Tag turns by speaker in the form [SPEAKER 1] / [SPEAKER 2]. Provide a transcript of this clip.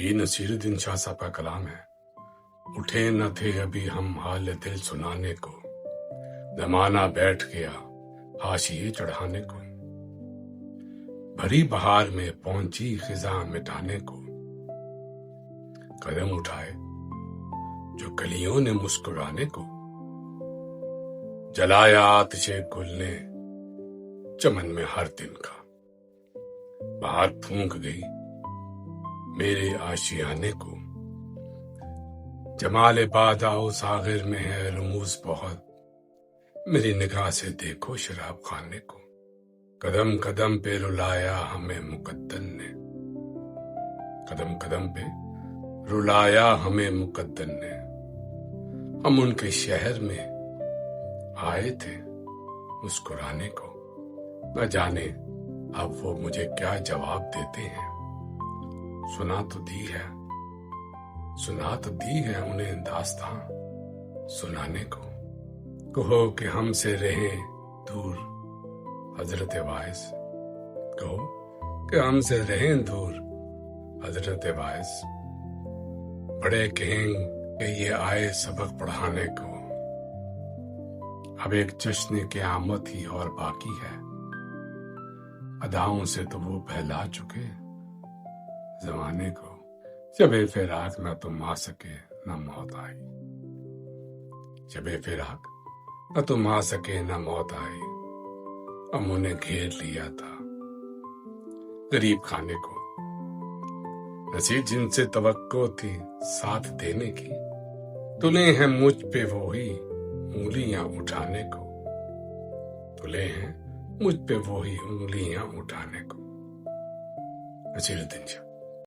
[SPEAKER 1] یہ نصیرالدین شاہ صاحب کا کلام ہے۔ اٹھے نہ تھے ابھی ہم حال دل سنانے کو، زمانہ بیٹھ گیا حاشیے چڑھانے کو، بھری بہار میں پہنچی خزاں مٹانے کو، قدم اٹھائے جو کلیوں نے مسکرانے کو، جلایا آتش گل نے چمن میں ہر دن کا، بہار پھونک گئی میرے آشیانے کو، جمال بادہ و ساغر میں ہے رموز بہت، میری نگاہ سے دیکھو شراب خانے کو، قدم قدم پہ رلایا ہمیں مقدر نے، قدم قدم پہ رلایا ہمیں مقدر نے، ہم ان کے شہر میں آئے تھے مسکرانے کو، نہ جانے اب وہ مجھے کیا جواب دیتے ہیں، سنا تو دی ہے انہیں داستاں سنانے کو، کہو کہ ہم سے رہیں دور حضرت واعظ، کہو کہ ہم سے رہیں دور حضرت واعظ، بڑے کہیں کہ یہ آئے سبق پڑھانے کو، اب ایک جشن قیامت ہی اور باقی ہے، اداؤں سے تو وہ بہلا چکے زمانے کو، شب فراق نہ تم آ سکے نہ موت آئی، شب فراق نہ تم آ سکے نہ موت آئی، ہم انہیں گھیر لیا تھا غریب خانے کو، نصیب جن سے توقع تھی ساتھ دینے کی، تلے ہیں مجھ پہ وہی انگلیاں اٹھانے کو، تلے ہیں مجھ پہ وہی انگلیاں اٹھانے کو۔ نصیرالدین شاہ۔